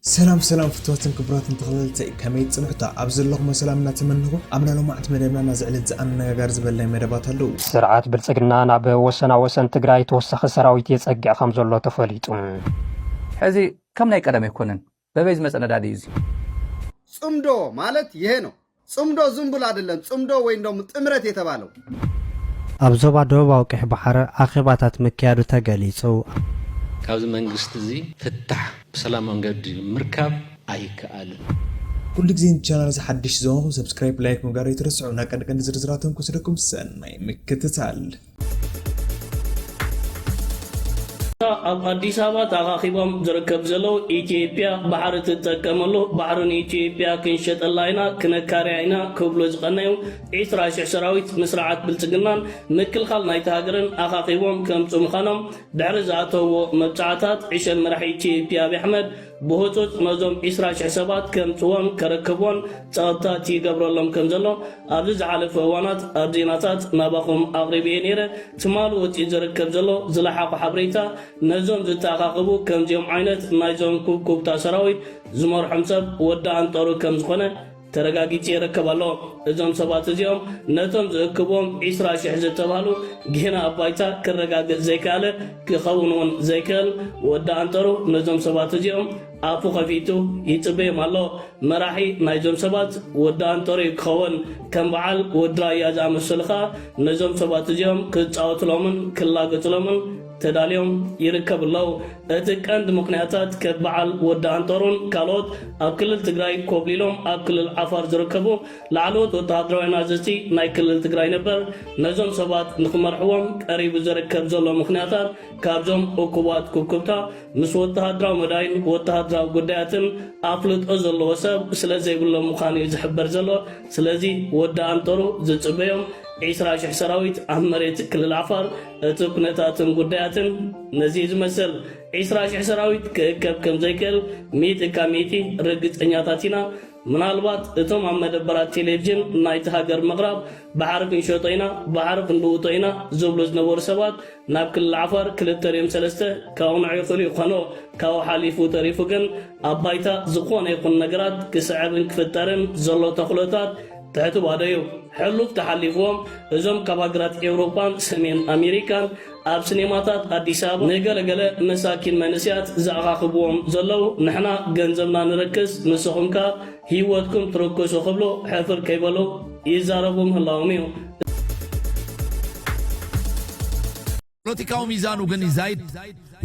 سلام فتواتن كبرات انتخلت كميت صبحتا أبزلهم سلامنا تمنه أمنا لو معت مدبنا نزعلت زعنا جارز بالله مدبات هلو سرعات بلصقنا نعب وسن تجراي توسخ سراويت يصقع خمزلو تفليطون هذه كم ناي قدم يكونن ببيز مسألة داديزي صمدو مالت ይሄ ነው صمدو ዝምብል አይደለም صمدو ወይ እንደም ጥምረት የተባለው አብዞባ ደቡባዊ ቀይ ባሕር አኺባታት መካያዱ ተገሊጹ ካብዚ መንግስት እዚ ፍታሕ በሰላም መንገዲ ምርካብ አይከአልን كل جزين channel حدش زون سبسكرايب لايك مغاري ترسعونا قد زرزراتهم كسركم سناي مكتتال አዲስ አበባ ታኻኺቦም ዝርከብ ዘለው ኢትዮጵያ ባሕር ትጠቀመሉ ባሕርን ኢትዮጵያ ክንሸጠላይና ክነካርያይና ክብሎ ዝቀነዩ 20,000 ሰራዊት መስራዓት ብልጽግናን ምክልኻል ናይቲ ሃገርን ኣኻኺቦም ከምፁ ምዃኖም ድሕሪ ዝኣተዎ መብፃዕታት ዒሸል መራሒ ኢትዮጵያ ኣብይ ኣሕመድ ብህፁፅ ነዞም 20,000 ሰባት ከምፅዎም ከረክብዎን ፀጥታ ይገብረሎም ከም ዘሎ ኣብዚ ዝሓለፈ እዋናት ኣብ ዜናታት ናባኹም ኣቕሪብየ ነይረ ትማሉ ወፂኡ ዝርከብ ዘሎ ዝለሓቑ ሓበሬታ ነዞም ዝተኣኻኽቡ ከምዚኦም ዓይነት ናይዞም ኩብኩብታ ሰራዊት ዝመርሖም ሰብ ወዲ አንጠሩ ከም ዝኾነ ተረጋጊጽ ይረከባሎ እዞም ሰባት እዚኦም ነቶም ዝእክቦም 20,000 ዝተባሉ ግና አባይታ ክረጋገጽ ዘይካለ ክኸውን ዘይከል ወዲ አንጠሩ ነዞም ሰባት እዚኦም አፉ ከፊቱ ይጽበይም ኣሎ መራሒ ናይዞም ሰባት ወዲ አንጠሩ ክኸውን ከም በዓል ወዲ ራያ ዝኣመሰልኻ ነዞም ሰባት እዚኦም ክጻወትሎምን ክላገጽሎምን ተዳልዮም ይርከብ ለው እቲ ቀንድ ምክንያታት ከበዓል ወዲ አንጠሩን ካልኦት ኣብ ክልል ትግራይ ኮብሊሎም ኣብ ክልል ዓፋር ዝርከቡ ላዕለዎት ወተሃደራዊ ናዘዝቲ ናይ ክልል ትግራይ ነበር ነዞም ሰባት ንኽመርሕዎም ቀሪቡ ዝርከብ ዘሎ ምክንያታት ካብዞም እኩባት ኩብኩብታ ምስ ወተሃደራዊ መዳይን ወተሃደራዊ ጉዳያትን ኣፍልጦ ዘለዎ ሰብ ስለ ዘይብሎም ምዃኑ እዩ ዝሕበር ዘሎ ስለዚ ወዲ አንጠሩ ዝፅበዮም 20,000 ሰራዊት ኣብ መሬት ክልል ዓፋር እቲ ኩነታትን ጉዳያትን ነዚ ዝመስል 20,000 ሰራዊት ክእከብ ከም ዘይክእል ሚእቲ ካብ ሚእቲ ርግፀኛታት ኢና ምናልባት እቶም ኣብ መደበራት ቴሌቪዥን ናይቲ ሃገር ምቕራብ ባሕሪ ክንሸጦ ኢና ባሕሪ ክንልውጦ ኢና ዝብሉ ዝነበሩ ሰባት ናብ ክልል ዓፋር 2-3 ካውንዑ ይኽእሉ ይኾኖ ካብኡ ሓሊፉ ተሪፉ ግን ኣብ ባይታ ዝኾነ ይኹን ነገራት ክስዕብን ክፍጠርን ዘሎ ተኽሎታት تحت بعديو حلوف تحليفهم إزم كباغرات أوروبان سمين أمريكان أب سينماتات أديساب نقل مساكين منسيات زعاقبهم زلوا نحنا جنزمنا نركز نسخهم كا هيوتكم تركزوا قبلو حفر كيبلو يزاربهم هلاوميو ፖለቲካው ሚዛኑ ግን ይዛይድ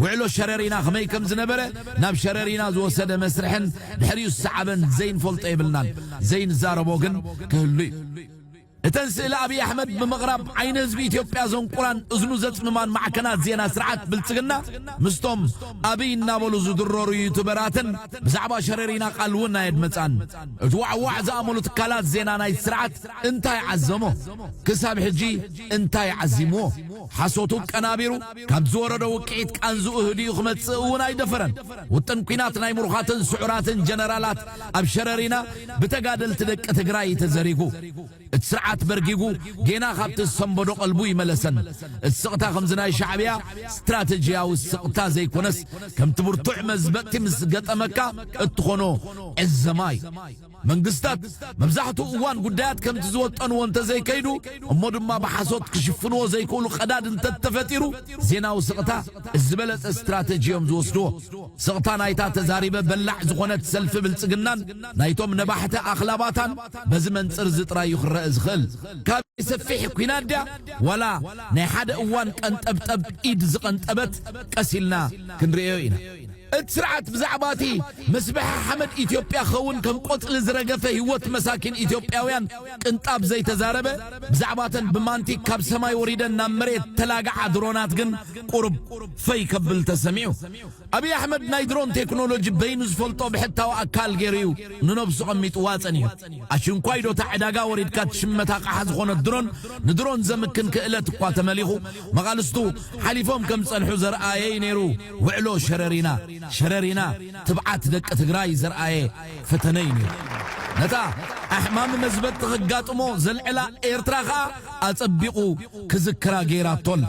ውዕሎ ሸረሪና ከመይ ከም ዝነበረ ናብ ሸረሪና ዝወሰደ መስርሕን ድሕሪኡ ሰዓበን ዘይንፈልጦ ይብልናን ዘይንዛረቦ ግን ክህሉ እተን ስእሊ ኣብይ ኣሕመድ ብምቕራብ ዓይነ ህዝቢ ኢትዮጵያ ዘንቁራን እዝኑ ዘፅምማን ማዕከናት ዜና ስርዓት ብልጽግና ምስቶም ኣብይ እናበሉ ዝድረሩ ዩቱበራትን ብዛዕባ ሸረሪና ቃል እውን ኣየድመፃን እቲ ዋዕዋዕ ዝኣመሉ ትካላት ዜና ናይ ስርዓት እንታይ ዓዘሞ ክሳብ ሕጂ እንታይ ዓዚምዎ ሓሶቱ ቀናቢሩ ካብ ዝወረዶ ውቅዒት ቃንዝኡ ህድዩ ክመጽእ እውን ኣይደፈረን ውጥን ኩናት ናይ ምሩኻትን ስዑራትን ጀነራላት ኣብ ሸረሪና ብተጋደልቲ ደቂ ትግራይ ተዘሪጉ እቲ ስርዓት በርጊጉ ጌና ካብቲ ሰንበዶ ቀልቡ ይመለሰን እቲ ስቕታ ከምዝናይ ሻዕብያ ስትራቴጂያዊ ስቕታ ዘይኮነስ ከምቲ ብርቱዕ መዝበጥቲ ምስ ገጠመካ እትኾኖ ዕዘማይ መንግስታት መብዛሕትኡ እዋን ጉዳያት ከምቲ ዝወጠንዎ እንተዘይከይዱ እሞ ድማ ብሓሶት ክሽፍንዎ ዘይክእሉ ቀዳድ እንተተፈጢሩ ዜናዊ ስቕታ ዝበለፀ ስትራቴጂዮም ዝወስድዎ ስቕታ ናይታ ተዛሪበ በላዕ ዝኾነት ሰልፊ ብልጽግናን ናይቶም ነባሕተ ኣኽላባታን በዚ መንፅር ዝጥራይ ይኽረአ ዝኽእል ካብ ሰፊሕ ኩናት ድያ ወላ ናይ ሓደ እዋን ቀንጠብጠብ ኢድ ዝቐንጠበት ቀሲልና ክንሪኦ ኢና السرعة بزعباتي مسبح حمد إثيوبيا خون كم قتل زرقفة هوت مساكن إثيوبياويان كنتاب زي تزاربة بزعباتن بمانتي كاب سماي وريدا نمريت تلاقع درونات جن قرب في كبل تسميو أبي أحمد نايدرون تكنولوجي بينوز فولتو بحتى وأكال جيريو ننبس قميت واتنيو عشان كويدو تعداقا وريد كات شمتاق أحد خون الدرون ندرون زمكن كإلة قوات مليخو مغالستو حليفهم كم صنحو زرآيي نيرو وعلو شررينا تبعات دك تقراي زرآية فتنين نتا أحمام مزبط تغقاتمو زلعلا إيرتراخا أتبقو كذكرا غيرا طول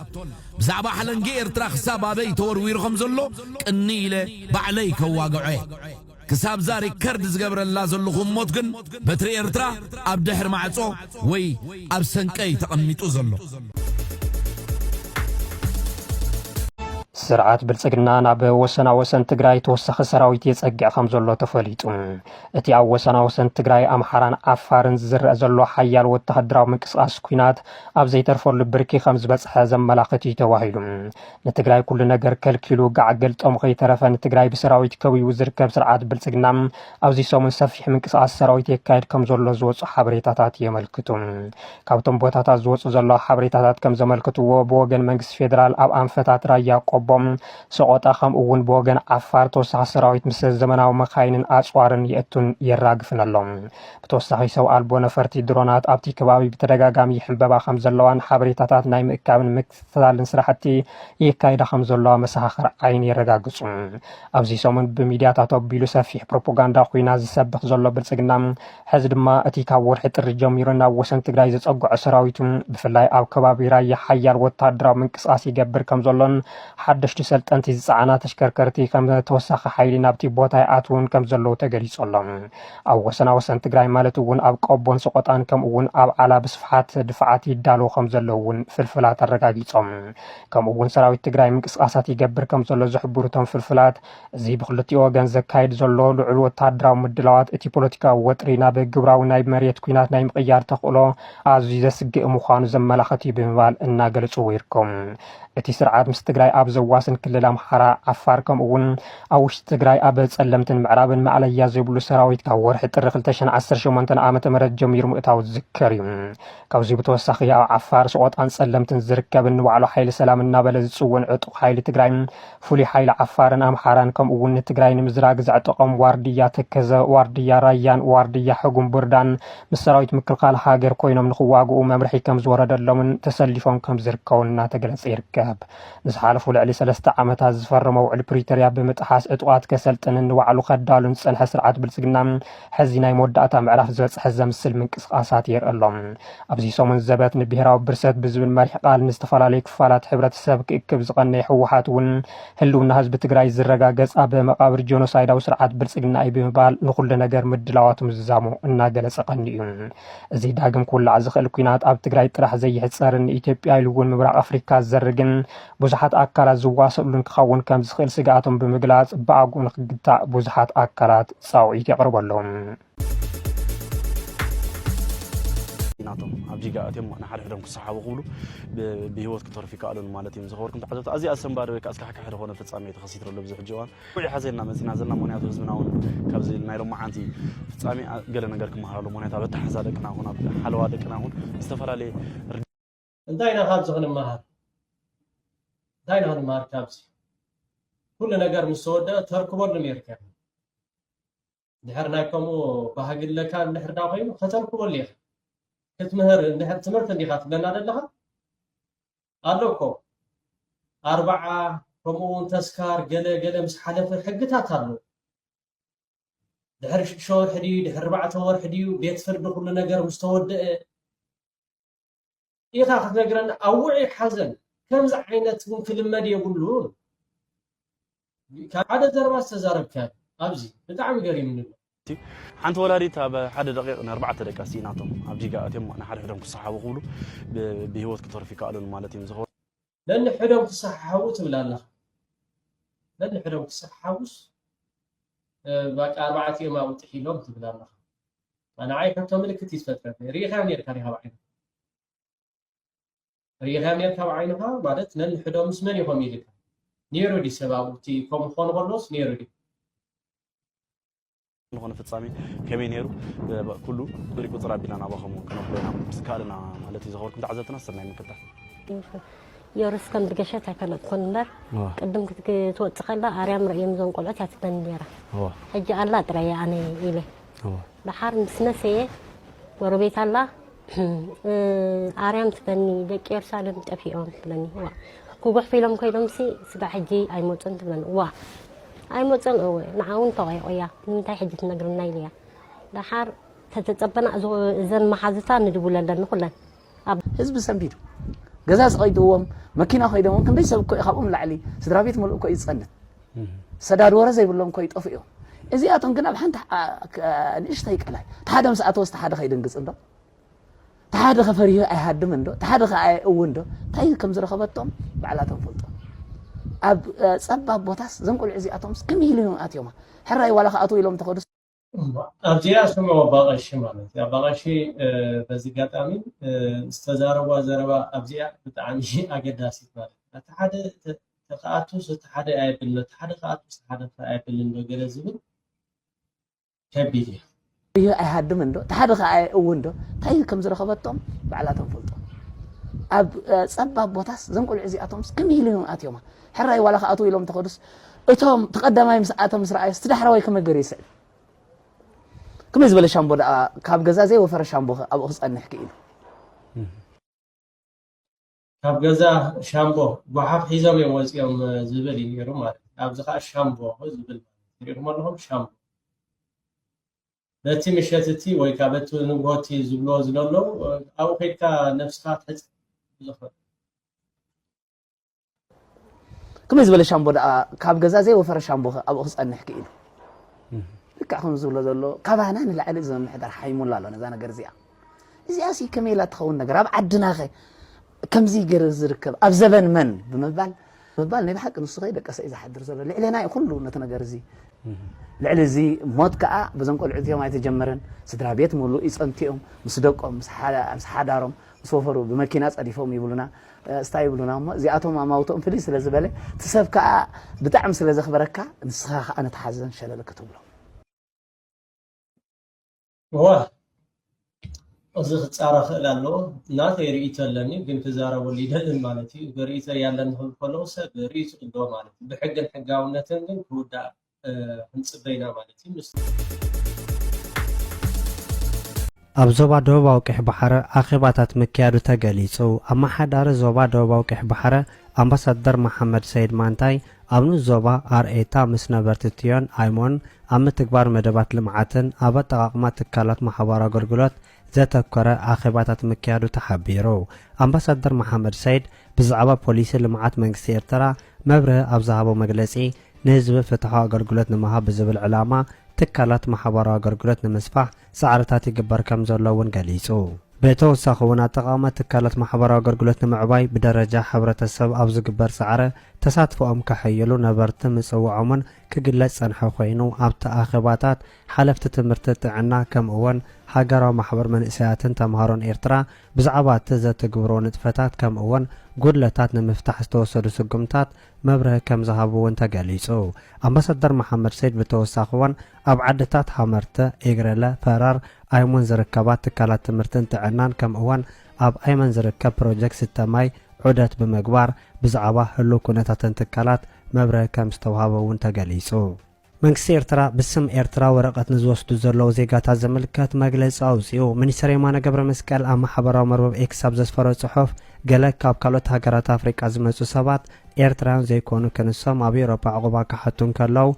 بزعبا حلنجي إيرتراخ سابابي تور ويرخم زلو كنيلة بعليك واقعي كساب زاري كرد زقبر اللازل لخم موتكن بتري إرترا أبدحر معصو وي أبسنكي تقميتو زلو ስርዓት ብልጽግና ናብ ወሰና ወሰን ትግራይ ተወሳኺ ሰራዊት የጸግዕ ከም ዘሎ ተፈሊጡ እቲ ኣብ ወሰና ወሰን ትግራይ ኣምሓራን ኣፋርን ዝርአ ዘሎ ሓያል ወተሃደራዊ ምንቅስቓስ ኩናት ኣብ ዘይተርፈሉ ብርኪ ከም ዝበፅሐ ዘመላኽት እዩ ተባሂሉ ንትግራይ ኩሉ ነገር ከልኪሉ ጋዕገል ጦም ከይተረፈ ንትግራይ ብሰራዊት ከቢቡ ዝርከብ ስርዓት ብልጽግና ኣብዚ ሰሙን ሰፊሕ ምንቅስቓስ ሰራዊት የካየድ ከም ዘሎ ዝወፁ ሓበሬታታት የመልክቱ ካብቶም ቦታታት ዝወፁ ዘሎ ሓበሬታታት ከም ዘመልክትዎ ብወገን መንግስቲ ፌደራል ኣብ ኣንፈታት ራያ ቆቦ ሰቆጣ ከም እውን በወገን ዓፋር ተወሳኺ ሰራዊት ምስ ዘመናዊ መካይንን ኣጽዋርን የእቱን የራግፍን ኣሎም ብተወሳኺ ሰው ኣልቦ ነፈርቲ ድሮናት ኣብቲ ከባቢ ብተደጋጋሚ ሕንበባ ከም ዘለዋን ሓበሬታታት ናይ ምእካብን ምክትታልን ስራሕቲ የካይዳ ከም ዘለዋ መሰኻኽር ዓይን የረጋግፁ ኣብዚ ሰሙን ብሚድያታት ኣቢሉ ሰፊሕ ፕሮፓጋንዳ ኮይና ዝሰብኽ ዘሎ ብልጽግና ሕዚ ድማ እቲ ካብ ወርሒ ጥሪ ጀሚሩ ናብ ወሰን ትግራይ ዘጸጉዐ ሰራዊቱ ብፍላይ ኣብ ከባቢ ራያ ሓያል ወተሃደራዊ ምንቅስቓስ ይገብር ከም ዘሎን ሓደሽቲ ሰልጠንቲ ዝፀዓና ተሽከርከርቲ ከም ተወሳኺ ሓይሊ ናብቲ ቦታ ይኣትውን ከም ዘለዉ ተገሊጾሎም ኣብ ወሰና ወሰን ትግራይ ማለት እውን ኣብ ቆቦን ሰቆጣን ከም እውን ኣብ ዓላ ብስፍሓት ድፍዓት ይዳለዉ ከም ዘለዉ እውን ፍልፍላት ኣረጋጊጾም ከም እውን ሰራዊት ትግራይ ምንቅስቓሳት ይገብር ከም ዘሎ ዝሕብሩ እቶም ፍልፍላት እዚ ብክልቲኡ ወገን ዘካይድ ዘሎ ልዑል ወተሃደራዊ ምድላዋት እቲ ፖለቲካዊ ወጥሪ ናብ ግብራዊ ናይ መሬት ኩናት ናይ ምቕያር ተኽእሎ ኣዝዩ ዘስግእ ምዃኑ ዘመላኽት እዩ ብምባል እናገለጹ ይርከቡ እቲ ስርዓት ምስ ትግራይ ኣብ ዘዋስን ክልል ኣምሓራ ዓፋር ከም እውን ኣብ ውሽጢ ትግራይ ኣብ ጸለምትን ምዕራብን ማዕለያ ዘይብሉ ሰራዊት ካብ ወርሒ ጥሪ 2018 ዓመተ ምህረት ጀሚሩ ምእታው ዝዝከር እዩ ካብዚ ብተወሳኺ ኣብ ዓፋር ሰቆጣን ጸለምትን ዝርከብ ንባዕሉ ሓይሊ ሰላም እናበለ ዝፅውን ዕጡቕ ሓይሊ ትግራይ ፍሉይ ሓይሊ ዓፋርን ኣምሓራን ከም እውን ንትግራይ ንምዝራግ ዘዕጠቖም ዋርድያ ተከዘ ዋርድያ ራያን ዋርድያ ሕጉም ቡርዳን ምስ ሰራዊት ምክልኻል ሃገር ኮይኖም ንኽዋግኡ መምርሒ ከም ዝወረደሎምን ተሰሊፎም ከም ዝርከቡን እናተገለጸ ይርከብ ንዝሓለፉ ልዕሊ 3 ዓመታት ዝፈረመ ውዕል ፕሪቶርያ ብምጥሓስ ዕጡቓት ከሰልጥን ንባዕሉ ከዳሉን ዝጸንሐ ስርዓት ብልጽግና ሕዚ ናይ መወዳእታ ምዕራፍ ዝበፅሐ ዘምስል ምንቅስቓሳት የርእሎም ኣብዚ ሰሙን ዘበት ንብሄራዊ ብርሰት ብዝብል መሪሕ ቃል ንዝተፈላለዩ ክፋላት ሕብረተሰብ ክእክብ ዝቐነየ ሕወሓት እውን ህልውና ህዝቢ ትግራይ ዝረጋገጽ ኣብ መቃብር ጆኖሳይዳዊ ስርዓት ብልጽግና እዩ ብምባል ንኩሉ ነገር ምድላዋቱ ምዝዛሙ እናገለጸ ቀኒ እዩ እዚ ዳግም ክውላዕ ዝኽእል ኩናት ኣብ ትግራይ ጥራሕ ዘይሕፀርን ኢትዮጵያ ኢሉ እውን ምብራቕ ኣፍሪካ ዝዘርግን ብዙሓት ኣካላት ዝዋሰሉን ክኸውን ከም ዝኽእል ስጋኣቶም ብምግላጽ ብኣግኡ ንኽግታእ ብዙሓት ኣካላት ጻውዒት የቕርበሎም ናቶም ኣብጂ ጋኣትዮም ንሓደ ሕዶም ክሰሓቡ ክብሉ ብሂወት ክተርፉ ይከኣሉን ማለት እዮም ዝኸበርኩም ተሓዘብቲ ኣዝዩ ኣሰንባሪ ወይ ከዓ እስካሕካሕ ዝኾነ ፍጻሜ ተኸሲትረሉ ብዙሕ ሕጂ እዋን ውዒ ሓዘልና መፂና ዘለና ምክንያቱ ህዝብና እውን ካብዚ ናይ ሎማዓንቲ ፍጻሜ ገለ ነገር ክመሃረሉ ምክንያቱ ኣብ ኣተሓዛ ደቅና ኹን ኣብ ሓለዋ ደቅና ኹን ዝተፈላለየ እንታይ ኢና ካብዚ ክንመሃር እንታይ ኢና ክንመሃር ካብዚ ኩሉ ነገር ምስ ተወደአ ተርክበሉ ይርከብ ድሕር ናይ ከምኡ ባህግለካ እንድሕር ዳ ኮይኑ ከተርክበሉ ኢኻ ክትምህር እንድሕር ትምህርቲ እንዲኻ ትብለና ዘለኻ ኣሎ እኮ 40 ከምኡውን ተስካር ገለ ምስ ሓለፈ ሕግታት ኣሎ ድሕሪ 6 ወርሒ ድዩ ድሕሪ 4 ወርሒ ድዩ ቤት ፍርዲ ኩሉ ነገር ምስ ተወደአ ኢኻ ክትነግረና ኣብ ውዒ ሓዘን ከምዚ ዓይነት እውን ክልመድ የብሉን ካብ ሓደ ዘረባ ዝተዛረብካ ኣብዚ ብጣዕሚ ገሪምኒ ሓንቲ ወላዲት ኣብ ሓደ ደቂቕ ን4 ደቂ ኣንስትዮ ናቶም ኣብጂ ጋኣትዮም ንሓደ ሕዶም ክሰሓቡ ክብሉ ብሂወት ክተርፉ ይከኣሉን ማለት እዮም ዝኸበሩ ለኒ ሕዶም ክሰሓቡ ትብል ኣለኻ ለኒ ሕዶም ክሰሓቡስ በቃ 4 እዮም ኣብኡ ጥሒሎም ትብል ኣለኻ ንዓይ ካብቶም ምልክት ይትፈጥረኒ ሪኢኻዮም ነርካ ዲኻ ብዓይንኻ ሪኢኻዮም ነርካ ብዓይንኻ ማለት ነኒ ሕዶም ምስ መን ኢኹም ኢልካ ነይሩ ዲ ሰብ ኣብኡ እቲ ከምኡ ክኾኑ ከሎስ ነይሩ ዲ ዝኾነ ፍጻሜ ከመይ ነይሩ ኩሉ ብሪቁ ፅራቢና ናባኸሙ ክነብለና ስካልና ማለት እዩ ዝኸበርኩም ተዓዘብትና ሰናይ ምክታል የርስ ከም ድገሸት ኣይከለጥኩን እምበር ቅድም ክትወፅእ ከላ ኣርያም ርእዮም ዞም ቆልዑት እያ ትበኒ ነይራ ሕጂ ኣላ ጥራያ ኣነ ኢለ ድሓር ምስነሰየ ጎረቤት ኣላ ኣርያም ትበኒ ደቂ የሩሳሌም ጠፊኦም ትብለኒ ክጉሕፊ ኢሎም ኮይዶምሲ ስጋ ሕጂ ኣይመፁን ትብለኒ ዋ ኣይመፅን እወ ንዓውን ተቆያ ንምንታይ ሕጂ ትነግርና ኢልያ ድሓር ተተፀበና እዘን መሓዝታ ንድቡለ ኣለኒ ኩለን ህዝቢ ሰንቢዱ ገዛ ዝኸይድዎም መኪና ኸይዶም ክንደይ ሰብ እኮ ካብኦም ላዕሊ ስድራ ቤት መልኡ እኮ ይፀንት ሰዳድ ወረ ዘይብሎም እኮ ይጠፍኡ እዮም እዚኣቶም ግን ኣብ ሓንቲ ንእሽተይ ቃላይ ተሓደ መስኣት ወስተ ሓደ ከይድንግፅ እንዶ ተሓደ ከፈሪሁ ኣይሃድም እንዶ ተሓደ ከኣይ እውን እንዶ እንታይ ከም ዝረኸበቶም ባዕላቶም ፈልጦ ኣብ ፀባብ ቦታስ ዘንቆልዑ እዚኣቶም ከመይ ኢሎም ኣትዮም ሕራይ ዋላ ከኣትው ኢሎም ተኸዱስ ኣብዚኣ ስምዖ ባቐሺ ማለት እያ ባቐሺ በዚ ጋጣሚ ዝተዛረባ ዘረባ ኣብዚኣ ብጣዕሚ ኣገዳሲት ማለት እቲ ሓደ ተኸኣቱስ እቲ ሓደ ኣይብልን እቲ ሓደ ከኣቱስ እቲ ሓደ ኣይብልን ዶ ገለ ዝብል ከቢድ እያ ይህ ኣይሃድም እንዶ ተሓደ ከኣይ እውን እንዶ እንታይ ከም ዝረኸበቶም ባዕላቶም ፈልጦ ኣብ ፀባብ ቦታስ ዘንቆልዑ እዚኣቶም ከመይ ኢሎም ኣትዮም ሕራይ ዋላ ከኣትው ኢሎም ተኸዱስ እቶም ተቐዳማይ ምስኣቶም ምስ ረኣዩስ እቲ ዳሕራዋይ ከመገር ይስዕብ كم يزبل الشامبو كاب جزازي وفر الشامبو أبو خص أن نحكي له كاب جزا شامبو وحاب حزام يوم زبلي يرومات أبزخاء الشامبو هو زبل يرومات لهم شامبو لا تيم شاتتي ويكابتو نبغاتي زبلو زلولو أو هيك نفسها تحس زخر كم يزبل الشامبو كاب جزازي وفر الشامبو أبو خص أن نحكي له كأخون زولا زلوا كابانا نلعب زمان حدر حيمون لا أنا زانا جرزيا زياسي كميلة تخون نجرب عدنا غي كم زي جرز ركب أبزبن من بمبال نبي حق نص غير كأس إذا حد رزلا لعلنا يخلو نتنا جرزي لعل زي موت كأ بزنق العدية ما يتجمرن سدرابيت مولو إسقنتيهم مصدقهم مسحادارهم مصوفروا بماكينات أديفهم يقولنا استايبلونا زي أتوم ما موتهم فليس لزبالة تسب كأ بتعم سلزة خبرك نسخة أنا تحزن شلل كتب له واه أزخ تعرف لأنه نات يريت لني قلت زارة ولي هذا مالتي بريت يالله نقول فلوس بريت الدو مالتي بحق الحقة ونتندن كودا نسبينا مالتي ኣብ ዞባ ደቡባዊ ቀይሕ ባሕረ ኣኼባታት ምክያዱ ተገሊጹ ኣመሓዳሪ ዞባ ደቡባዊ ቀይሕ ባሕረ ኣምባሳደር መሐመድ ሰይድ ማንታይ ኣብ ንኡስ ዞባ ኣርኤታ ምስ ነበርቲ ትዮን ኣይሞን ኣብ ምትግባር መደባት ልምዓትን ኣብ ኣጠቓቕማ ትካላት ማሕበራዊ ኣገልግሎት ዘተኮረ ኣኼባታት ምክያዱ ተሓቢሩ ኣምባሳደር መሐመድ ሰይድ ብዛዕባ ፖሊሲ ልምዓት መንግስቲ ኤርትራ መብርሂ ኣብ ዝሃቦ መግለጺ ንህዝቢ ፍትሓዊ ኣገልግሎት ንምሃብ ብዝብል ዕላማ ትካላት ማሕበራዊ ኣገልግሎት ንምስፋሕ ፃዕርታት ይግበር ከም ዘለውን ገሊጹ በተወሳኺ እውን ኣጠቓቕማ ትካላት ማሕበራዊ ኣገልግሎት ንምዕባይ ብደረጃ ሕብረተሰብ ኣብ ዝግበር ፃዕረ ተሳትፎኦም ከሕይሉ ነበርቲ ምፅውዖምን ክግለጽ ፀንሐ ኮይኑ ኣብቲ ኣኼባታት ሓለፍቲ ትምህርቲ ጥዕና ከምኡ እውን ሃገራዊ ማሕበር መንእሰያትን ተምሃሮን ኤርትራ ብዛዕባ እቲ ዘትግብሮ ንጥፈታት ከምኡ እውን ጉድለታት ንምፍታሕ ዝተወሰዱ ስጉምታት መብርሂ ከም ዝሃቡ እውን ተገሊጹ ኣምባሳደር መሐመድ ሰይድ ብተወሳኺ እውን ኣብ ዓድታት ሃመርተ ኤግረለ ፈራር ኣይሞን ዝርከባ ትካላት ትምህርትን ጥዕናን ከምኡ እውን ኣብ ኣይመን ዝርከብ ፕሮጀክት ስተማይ ዑደት ብምግባር ብዛዕባ ህሉው ኩነታትን ትካላት መብርሂ ከም ዝተዋሃበ እውን ተገሊጹ መንግስቲ ኤርትራ ብስም ኤርትራ ወረቐት ንዝወስዱ ዘለዉ ዜጋታት ዘመልክት መግለፂ ኣውፂኡ ሚኒስትር የማነ ገብረ መስቀል ኣብ ማሕበራዊ መርበብ ኤክስ ኣብ ዘስፈሮ ጽሑፍ ገለ ካብ ካልኦት ሃገራት ኣፍሪቃ ዝመፁ ሰባት ኤርትራውያን ዘይኮኑ ክንሶም ኣብ ኤውሮጳ ዕቑባ ክሓቱን ከለዉ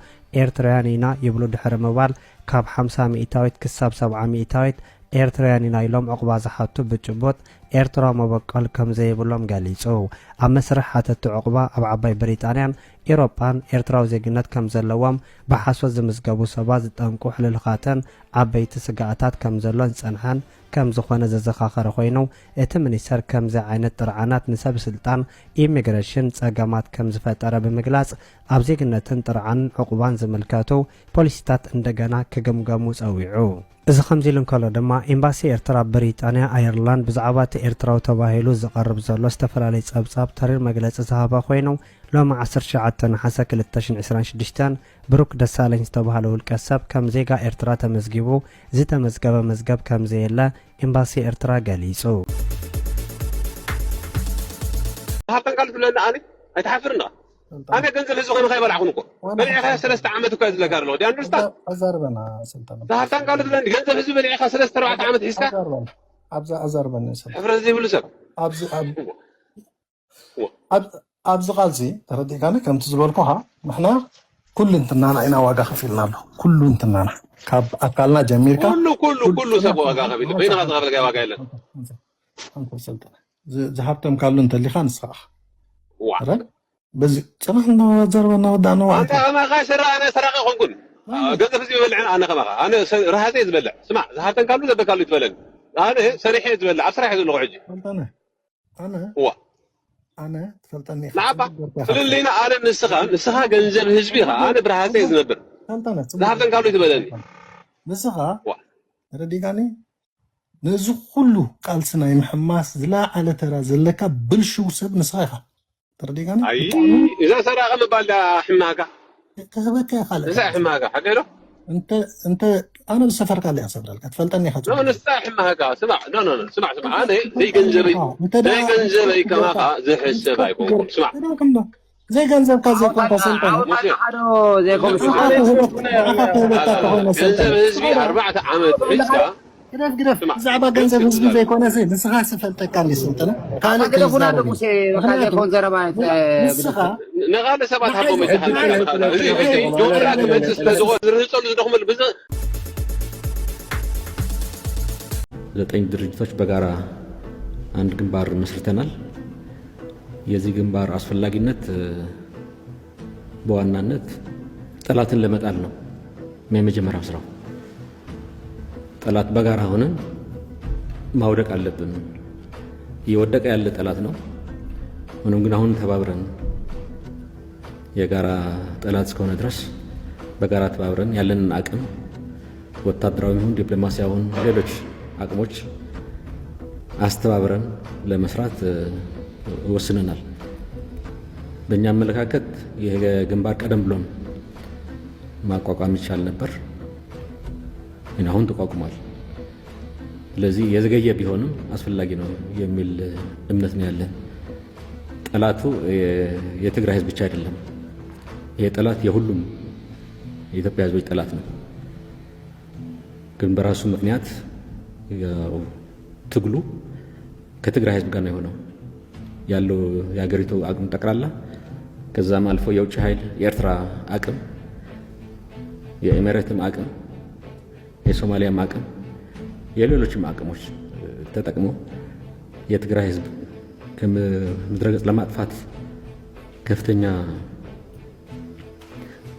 ኤርትራውያን ኢና ይብሉ ድሕሪ ምባል ካብ 50 ሚእታዊት ክሳብ 70 ሚእታዊት ኤርትራውያን ኢና ኢሎም ዕቑባ ዝሓቱ ብጭቡጥ ኤርትራ መበቀል ከም ዘይብሎም ገሊጹ ኣብ መስርሕ ሓተቲ ዕቑባ ኣብ ዓባይ ብሪጣንያን ኤውሮጳን ኤርትራዊ ዜግነት ከም ዘለዎም ብሓሶት ዝምዝገቡ ሰባት ዝጠንቁ ሕልልኻትን ዓበይቲ ስጋኣታት ከም ዘሎን ፀንሐን ከም ዝኾነ ዘዘኻኸረ ኮይኑ እቲ ሚኒስተር ከምዚ ዓይነት ጥርዓናት ንሰብ ስልጣን ኢሚግሬሽን ፀገማት ከም ዝፈጠረ ብምግላጽ ኣብ ዜግነትን ጥርዓንን ዕቑባን ዝምልከቱ ፖሊሲታት እንደገና ክግምገሙ ፀዊዑ እዚ ከምዚ ኢሉ እንከሎ ድማ ኤምባሲ ኤርትራ ብሪጣንያ ኣየርላንድ ብዛዕባ እቲ ኤርትራዊ ተባሂሉ ዝቐርብ ዘሎ ዝተፈላለዩ ፀብጻብ ተሪር መግለፂ ዝሃበ ኮይኑ ሎሚ 19 ናሓሰ 2026 ብሩክ ደሳለኝ ዝተባሃለ ውልቀ ሰብ ከም ዜጋ ኤርትራ ተመዝጊቡ ዝተመዝገበ መዝገብ ከም ዘየለ ኤምባሲ ኤርትራ ገሊጹ ሃብተን ካልት ለና ኣይተሓፍርና أنا كنزل الزغير خيبر عقنكو بلعيخة 3 عامات وكاز لك أرلو دي أندرستان أزربنا سلطان ظهرتان قالت لنا كنزل الزغير بلعيخة 3 عامات حسكا أزربنا سلطان حفرز زي بلو سب أبز غالزي تردي كان كم تزبالكوها نحنا كل انتنانا إنا واقع خفيلنا له كل انتنانا كاب أكلنا جميركا كل سب واقع خفيل بين غاز غفل واقع لنا أنت سلطان ذهبتم قالوا انت اللي خان صح بس صراحة زربنا ودعنا أنت ما غاي سرقة أنا سرقة خنقول ገንዘብ ህዝቢ ይበልዕን ኣነ ከማኻ ኣነ ረሃፀ ዝበልዕ ስማዕ ዝሃተን ካሉ ዘበካሉ ይትበለኒ ኣነ ሰሪሐ ዝበልዕ ኣብ ስራሕ ዘለኹ ሕጂ ኣነ ትፈልጠኒ ንዓባ ፍልለይና ኣነ ንስኻ ገንዘብ ህዝቢ ኢኻ ኣነ ብረሃፀ ዝነብር ዝሃተን ካሉ ይትበለኒ ንስኻ ረዲጋኒ ነዚ ኩሉ ቃልሲ ናይ ምሕማስ ዝለዓለ ተራ ዘለካ ብልሽው ሰብ ንስኻ ኢኻ ተረዲጋኒ እዛ ሰራቐ ምባል ሕማካ ክህበካ ካልእ እዛ ሕማካ ሓገዶ انت انا بسفرك على اصبر لك تفلتني خاطر لا نستاحم هكا اسمع لا اسمع انا زي جنزبي كما زي حساب يكون اسمع زي جنزب كذا كنت سلطان زي كم جنزب حزبي 4 عامات حزبه قرف زعبا جنزب حزبي زي كون زي نسخه سفلتك كان لي سلطان كان كده كنا دمشي وكان يكون زربات نغال سبات حبو متحل جوراك متس لزغ زرهصل زدخمل بز 9 ድርጅቶች በጋራ አንድ ግንባር መስርተናል። የዚህ ግንባር አስፈላጊነት በዋናነት ጠላትን ለመጣል ነው። የመጀመሪያው ስራው ጠላት በጋራ ሆነን ማውደቅ አለብን። እየወደቀ ያለ ጠላት ነው። ሆኖም ግን አሁን ተባብረን የጋራ ጠላት እስከሆነ ድረስ በጋራ ተባብረን ያለንን አቅም ወታደራዊውን ዲፕሎማሲያውን ሌሎች አቅሞች አስተባብረን ለመስራት ወስነናል። በእኛ አመለካከት ይሄ ግንባር ቀደም ብሎን ማቋቋም ይቻል ነበር፣ ግን አሁን ተቋቁሟል። ስለዚህ የዘገየ ቢሆንም አስፈላጊ ነው የሚል እምነት ነው ያለን። ጠላቱ የትግራይ ህዝብ ብቻ አይደለም። ይሄ ጠላት የሁሉም የኢትዮጵያ ህዝቦች ጠላት ነው። ግን በራሱ ምክንያት ትግሉ ከትግራይ ህዝብ ጋር ነው የሆነው ያለው የሀገሪቱ አቅም ጠቅላላ፣ ከዛም አልፎ የውጭ ኃይል የኤርትራ አቅም፣ የኤሚሬትም አቅም፣ የሶማሊያም አቅም፣ የሌሎችም አቅሞች ተጠቅሞ የትግራይ ህዝብ ከምድረገጽ ለማጥፋት ከፍተኛ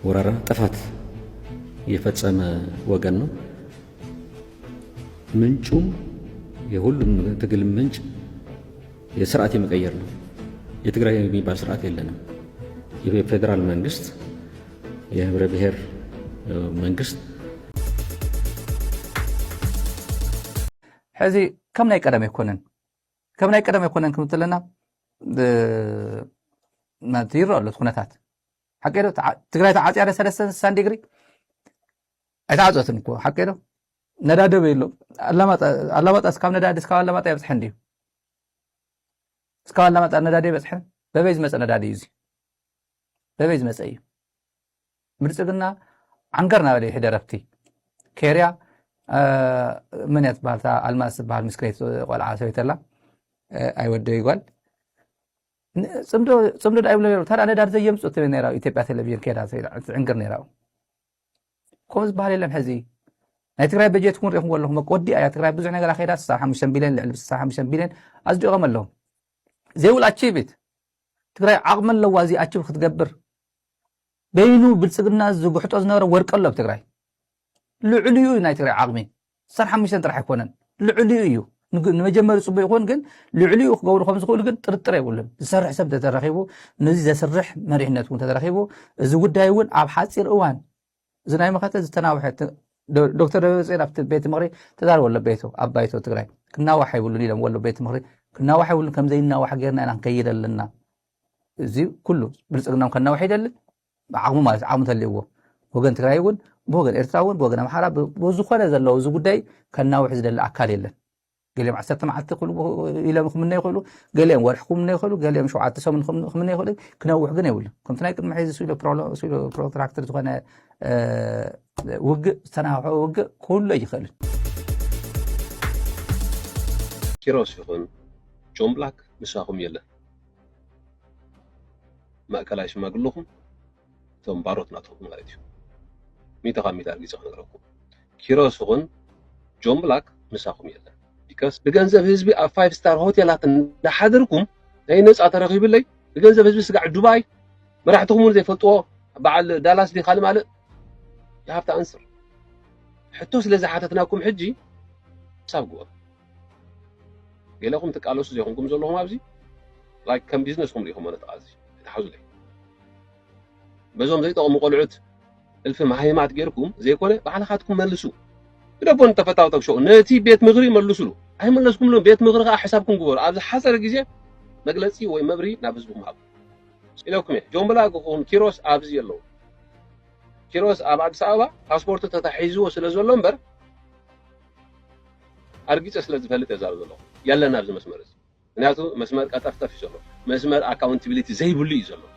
ወረራ ጥፋት የፈጸመ ወገን ነው። ምንጩም የሁሉም ትግል ምንጭ የስርዓት የመቀየር ነው። የትግራይ የሚባል ስርዓት የለንም። የፌደራል መንግስት የህብረ ብሔር መንግስት ሕዚ ከም ናይ ቀደም ኣይኮነን ክንብትለና ማለት ይረአ ኣሎ ኩነታት ሓቂዶ ትግራይ ተዓፅያ 360 ዲግሪ ኣይተዓፀትን እኮ ሓቂዶ ነዳዲ በይሎ ኣላማጣ እስካብ ነዳዲ እስካብ ኣላማጣ ይበፅሐን ድዩ? እስካብ ኣላማጣ ነዳዲ ይበፅሐን? በበይ ዝመፀ ነዳዲ እዩ እዚ? በበይ ዝመፀ እዩ? ብልፅግና ዓንገር ናበለ ይሕደረብቲ ኬርያ ምን እያ ትበሃል ኣልማዝ ትበሃል ምስክሬት ቆልዓ ሰበይተላ ኣይወደ ይጓል ፅምዶ ዳ ይብሎ ታዲያ ነዳዲ ዘየምፅኡ ትብል ነይራ ኢትዮጵያ ቴሌቪዥን ከይዳ ትዕንግር ነይራ ከምኡ ዝበሃል የለን ሕዚ ናይ ትግራይ በጀት kun ሪኢኹም ኣለኹም ወዲ ኣያ ትግራይ ብዙሕ ነገር ኣኸይዳ 65 ቢልዮን ልዕሊ 65 ቢልዮን ኣጽዲቖም ኣለዉ ዘይብል ኣቺቪት ትግራይ ዓቕሚ ኣለዋ እዚ ኣቺቭ ክትገብር በይኑ ብልፅግና ዝጉሕጦ ዝነበረ ወርቂ ኣሎ ኣብ ትግራይ ልዕሊ እዩ ናይ ትግራይ ዓቕሚ 65 ጥራሕ ኣይኮነን ልዕሊ እዩ ንመጀመሪ ጽቡቕ ይኹን ግን ልዕሊ እዩ ክገብሩ ከም ዝኽእሉ ግን ጥርጥር የብሉን ዝሰርሕ ሰብ ተተረኺቡ ነዚ ዘስርሕ መሪሕነት እውን ተተረኺቡ እዚ ጉዳይ እውን ኣብ ሓፂር እዋን እዚ ናይ መኸተ ዝተናውሐት ዶክተር ደብረጽዮን ኣብቲ ቤት ምኽሪ ተዛረበ ኣሎ ቤቱ ኣብ ባይቶ ትግራይ ክናዋሕ ይብሉን ኢሎም ወሎ ቤት ምኽሪ ክናዋሕ ይብሉን ከምዘይናዋሕ ጌርና ኢና ክንከይድ ኣለና እዚ ኩሉ ብልፅግናም ከናዋሕ ይደልን ዓቕሙ ማለት ዓቕሙ ተልይዎ ወገን ትግራይ እውን ብወገን ኤርትራ እውን ብወገን ኣምሓራ ብዝኾነ ዘለዎ እዚ ጉዳይ ከናውሕ ዝደሊ ኣካል የለን ገሊኦም 10 መዓልቲ ኢሎም ክምነ ይኽእሉ ገሊኦም ወርሒ ክምነ ይኽእሉ ገሊኦም 7 ሰሙን ክምነ ይኽእሉ ክነውሕ ግን የብሉን ከምቲ ናይ ቅድሚ ሕዚ ስኢሎ ፕሮትራክተር ዝኾነ ውግእ ዝተናውሐ ውግእ ኩሉ ይኽእልን ኪሮስ ይኹን ጆን ብላክ ንሳኹም የለን ማእከላይ ሽማግለኹም እቶም ባሮት ናትኹም ማለት እዩ ሚተኻ ሚታ ኣርጊፀ ክነግረኩም ኪሮስ ይኹን ጆን ብላክ ንሳኹም የለን ቢካስ ብገንዘብ ህዝቢ ኣብ 5 ስታር ሆቴላት እንዳሓደርኩም ናይ ነፃ ተረኺብለይ ብገንዘብ ህዝቢ ስጋዕ ዱባይ መራሕትኩም እውን ዘይፈልጥዎ በዓል ዳላስ ዲ ካልእ ማለት You have to answer. حتى سلازة حتتناكم حجي سابقوا. قالكم تقالوس زيكم زلهم أبزي. Like كم بيزنسهم ليهم أنا تقازي. تحوز لي. بزوم زي تقوم قلعت. الفيلم هاي ما تجيركم زي كله بعلاقاتكم ملسوا. ربنا تفتاو تبشوا نتي بيت مغري ملسوا. هاي ملسكم لهم بيت مغري حسابكم جوال. أبز حسر جزء مجلسي وين مبري نابزبهم هاب. إلهكم جون بلاك وكون كيروس أبزي الله. كيروس أبعد ساعة باسبورت تتحيزوا وسلزوا اللمبر. أرجيت أسلز فلت أزار الله. يلا نابز مسمرز. ناتو مسمر كتفتح في الله. مسمر accountability زي بولي الله.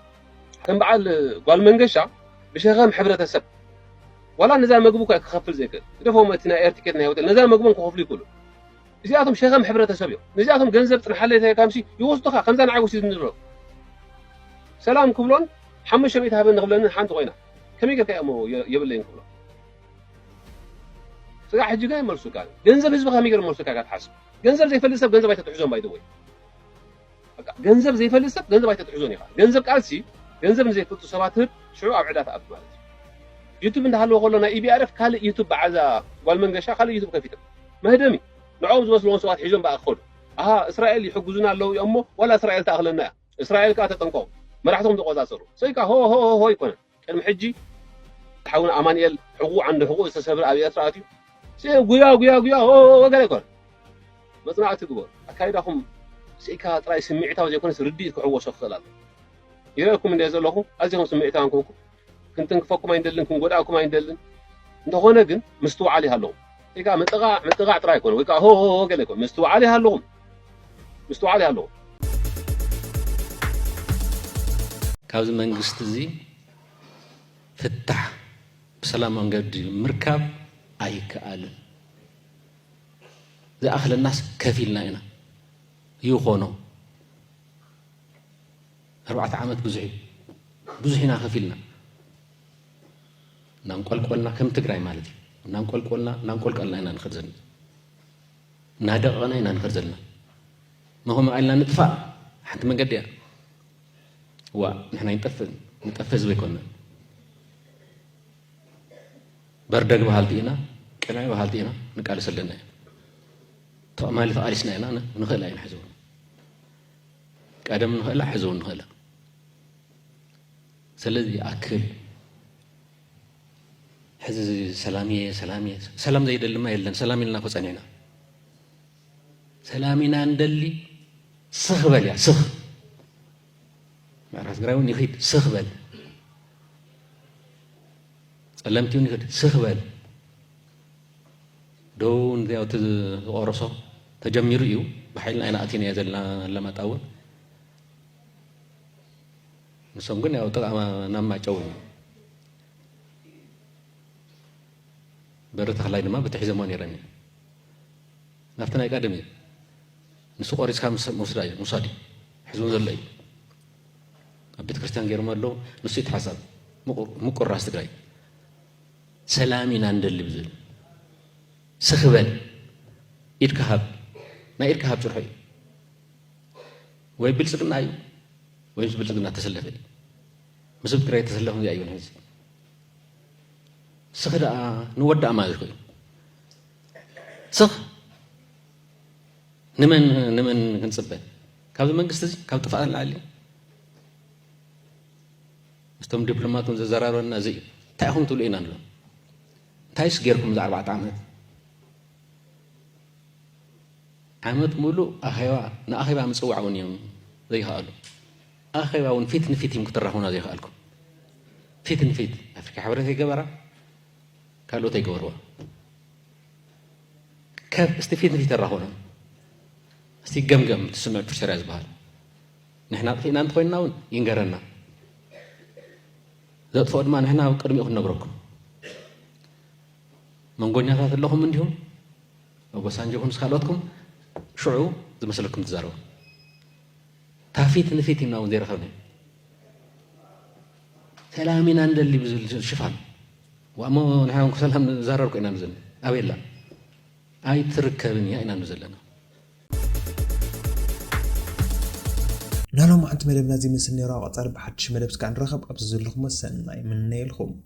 كم بعد قال منقشة بشغام حبرة السب. ولا نزال مقبوك خفل زي كده. إذا فهم تنا إرتكتنا هوتل نزال مقبوك خفلي كله. إذا شغام حبرة السب يوم. نزاتهم جنزب تنحل ذي كامسي يوصلها خمسة عاوز يدنرو. سلام كبلون حمش بيت هذا نغلن حنت وينه. كم يقول كأمو يبلين كله. سجى حج جاي مرسو كان. جنزب هزبه كم يقول مرسو كان حاسب. جنزب زي فلسف جنزب بايت تحزون باي دوي. جنزب زي فلسف جنزب بايت تحزون يخا. جنزب كالسي جنزب زي كتو سباتر شو أبعدات أب مالتي. يوتيوب إن هالو قولنا إيبي أعرف كهال يوتيوب بعزا والمنقشة خالي يوتيوب كفيته. ما هدمي. نعوز وصلون سوات حجون بأخذ. إسرائيل يحجزنا الله يأمه ولا إسرائيل تأخلنا. إسرائيل كاتة تنقو. ما راح تقوم تقوى صاروا. سيكا هو يكون. المحجي تحاول أمانيل حقوق عنده حقوق استسبر أبي أسراتي. سي قيا هو قال يكون. ما سمعت تقول. أكيدهم سيكا ترى سمعتها وزي يكون سرديد كحوة شخص لا. يراكم من يزول لكم أزيهم سمعتها عنكم. كنت نكفكم ما يندلنكم قدعكم ما يندلن. أنت هنا جن مستوى عليها اللهم. سيكا متقع ترى يكون. ويكا هو قال يكون مستوى عليها اللهم. مستوى عليها اللهم. كاوز منجست زي فتح بسلام منقد مركب أي كأل زي أخل الناس كفيلنا هنا يخونوا 4 عامات بزحنا كفيلنا نانقل قلنا كم تقرأي مالتي نانقل قلنا هنا نخرجنا نادقنا هنا نخرجنا ما هو قالنا نطفأ حتى منقد يا ونحن نتفز بيكونا بردق بحالتينا كناي بحالتينا نقال سلنا تأمالي فقالسنا هنا نخلا ينحزون قدم نخلا حزون نخلا سلذي أكل حز سلامي سلام زي دلما يلن سلامي لنا فصنينا سلامينا ندلي سخبل يا سخ معرفت قراون يخيد سخبل سلامتيون يخيد سخبل دون ذي أوت أورصو تجمير يو بحيلنا أنا أتيني يزلنا لما تأول نسمعون يا أوت أما نام جوين برت خلاين ما بتحي زمان يرني نفتنا يقدمي نسوق أريس كام مصادي حزون زلي بيت كريستيان جيرمالو نسيت حسب مقر راس تقرأي سلامي ناندل بزل سخبل إركهاب ما إركهاب شرحي ويبلسقنا أيو ويبلسقنا تسلفي مسبت قرأي تسلفهم زي أيون هزي سخدا نودع ما ذكر سخ نمن كنصبت كابو منقستي كابو تفاعل عليه استم دبلوماتون زرارنا زي تاهم تقولين أنا تايس غيركم ذا 4 عامات مولو أخيوا نأخيوا مسوعون يوم زي هالو أخيوا ونفيت يمكن ترهونا زي هالكم فيت أفريقيا حبرتي جبرة قالوا تيجوروا كيف استفيد ترهونا استي جم تسمع في الشارع زبال نحن فينا نتخيلنا ينقرنا ذات فؤاد ما نحن قدم يأخذ نبركم من قلنا هذا اللهم منهم وبسانجهم سخالاتكم شعو زي مسلكم تزاروا تافيت نفيت منا وندير خلنا سلامنا عند اللي بزل شفان وأما نحن سلام زاروا كنا نزل أبي لا أي تركبني أين نزلنا نالهم عند مدبنا زي مسني راقة طالب حدش مدبس كان رخب أبزل لكم السنة من نيلهم